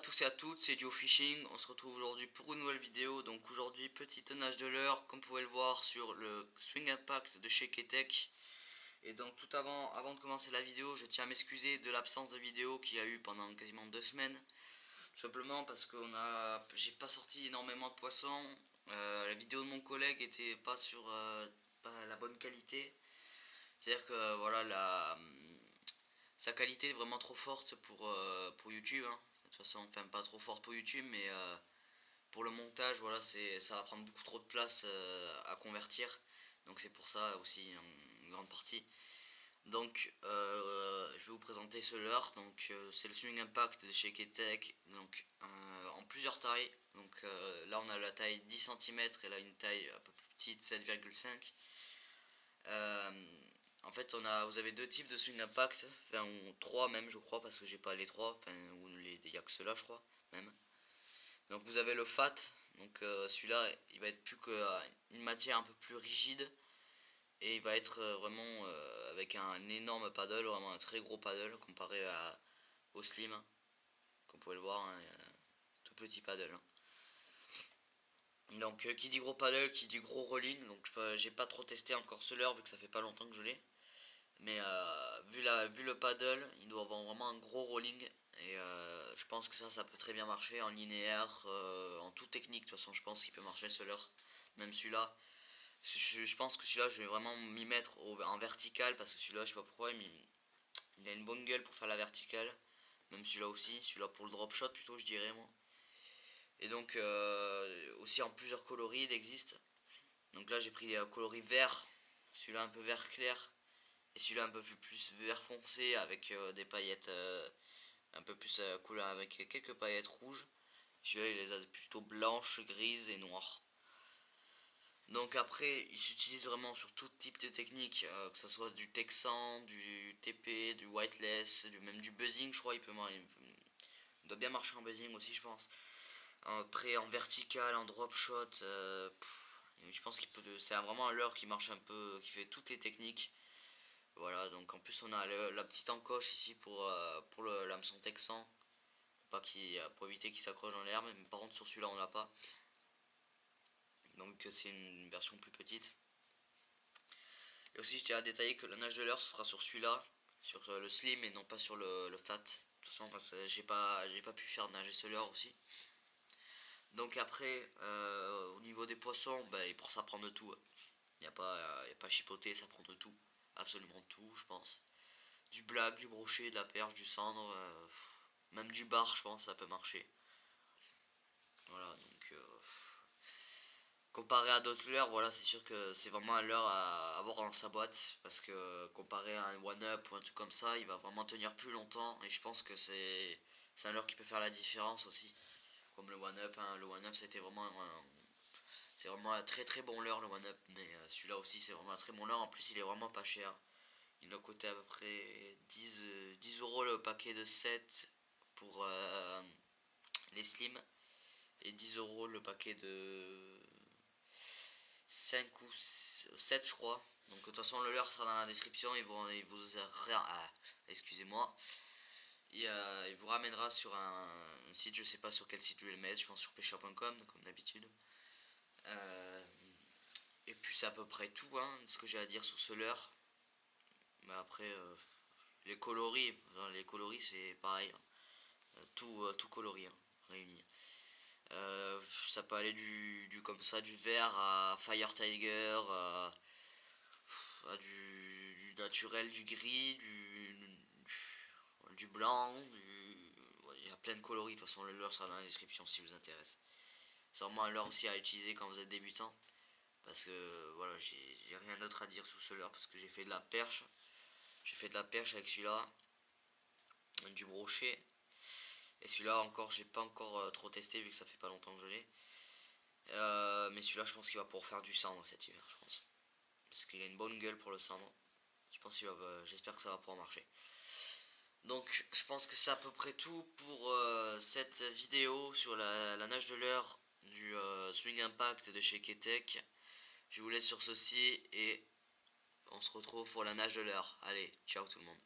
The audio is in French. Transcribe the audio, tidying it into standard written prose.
tous et à toutes, c'est Duo Fishing. On se retrouve aujourd'hui pour une nouvelle vidéo. Donc aujourd'hui, petite nage de leurre, comme vous pouvez le voir sur le Swing Impact de chez Keitech. Et donc tout avant de commencer la vidéo, je tiens à m'excuser de l'absence de vidéo qu'il y a eu pendant quasiment 2 semaines. Tout simplement parce que j'ai pas sorti énormément de poissons. La vidéo de mon collègue était pas sur pas la bonne qualité. C'est-à-dire que voilà, sa qualité est vraiment trop forte pour YouTube, hein. De toute façon, enfin pas trop forte pour YouTube, mais pour le montage, voilà, ça va prendre beaucoup trop de place à convertir. Donc c'est pour ça aussi une grande partie. Donc je vais vous présenter ce leurre. Donc c'est le Swing Impact de chez Keitech, donc en plusieurs tailles. Donc là on a la taille 10 cm et là une taille un peu plus petite, 7,5. En fait, vous avez deux types de Swing Impact, enfin ou trois même je crois, parce que j'ai pas les trois, enfin il y a que ceux-là je crois même. Donc vous avez le fat, donc celui-là il va être plus qu'une matière un peu plus rigide et il va être vraiment avec un énorme paddle, vraiment un très gros paddle comparé au slim, comme vous pouvez le voir, hein, tout petit paddle. Donc qui dit gros paddle, qui dit gros rolling, donc j'ai pas trop testé encore ce leurre vu que ça fait pas longtemps que je l'ai. Mais vu le paddle, il doit avoir vraiment un gros rolling. Et je pense que ça peut très bien marcher en linéaire, en toute technique. De toute façon, je pense qu'il peut marcher ce leurre. Même celui-là. Je pense que celui-là, je vais vraiment m'y mettre en vertical. Parce que celui-là, je sais pas pourquoi, mais il a une bonne gueule pour faire la verticale. Même celui-là aussi. Celui-là pour le drop shot plutôt, je dirais moi. Et donc, aussi en plusieurs coloris, il existe. Donc là, j'ai pris un coloris vert. Celui-là un peu vert clair. Et celui-là un peu plus vert foncé avec des paillettes un peu plus couleur avec quelques paillettes rouges. Celui-là il les a plutôt blanches, grises et noires. Donc après il s'utilise vraiment sur tout type de technique, que ce soit du texan, du TP, du whiteless, même du buzzing je crois il doit bien marcher en buzzing aussi je pense. Après en vertical, en drop shot, je pense c'est vraiment un leurre qui marche un peu, qui fait toutes les techniques. Voilà, donc en plus on a la petite encoche ici pour l'hameçon texan, pour éviter qu'il s'accroche dans l'herbe, mais par contre sur celui-là on l'a pas. Donc c'est une version plus petite. Et aussi je tiens à détailler que la nage de leurre se fera sur celui-là, sur le slim et non pas sur le fat. De toute façon parce que j'ai pas pu faire nager ce leurre aussi. Donc après au niveau des poissons, pour ça prend de tout. Il n'y a pas à chipoter, ça prend de tout. Absolument tout je pense. Du black, du brochet, de la perche, du cendre, même du bar je pense ça peut marcher. Voilà donc comparé à d'autres leurres, voilà c'est sûr que c'est vraiment un leurre à avoir dans sa boîte. Parce que comparé à un one up ou un truc comme ça, il va vraiment tenir plus longtemps. Et je pense que c'est un leurre qui peut faire la différence aussi. Comme le one up, hein. Le one up c'est vraiment un très très bon leurre le one up. Mais celui-là aussi c'est vraiment un très bon leurre. En plus il est vraiment pas cher. Il doit coûter à peu près 10 euros le paquet de 7 pour les slims. Et 10 euros le paquet de 5 ou 7 je crois. Donc de toute façon le leur sera dans la description. Excusez-moi. Il vous ramènera sur un site, je sais pas sur quel site je vais le mettre, je pense sur pêcheur.com comme d'habitude. Et puis c'est à peu près tout ce que j'ai à dire sur ce leurre. Mais après les coloris c'est pareil, tout coloris réuni. Ça peut aller comme ça, du vert à Fire Tiger, à du naturel, du gris, du blanc, il y a plein de coloris. De toute façon le leurre sera dans la description si vous intéresse. C'est vraiment un leurre aussi à utiliser quand vous êtes débutant. Parce que voilà, j'ai rien d'autre à dire sur ce leurre parce que j'ai fait de la perche. J'ai fait de la perche avec celui-là, du brochet. Et celui-là encore, j'ai pas encore trop testé vu que ça fait pas longtemps que je l'ai. Mais celui-là, je pense qu'il va pouvoir faire du cendre cet hiver, je pense. Parce qu'il a une bonne gueule pour le cendre. J'espère que ça va pouvoir marcher. Donc, je pense que c'est à peu près tout pour cette vidéo sur la nage de leurre du Swing Impact de chez Keitech. Je vous laisse sur ceci et on se retrouve pour la nage de leurre. Allez, ciao tout le monde.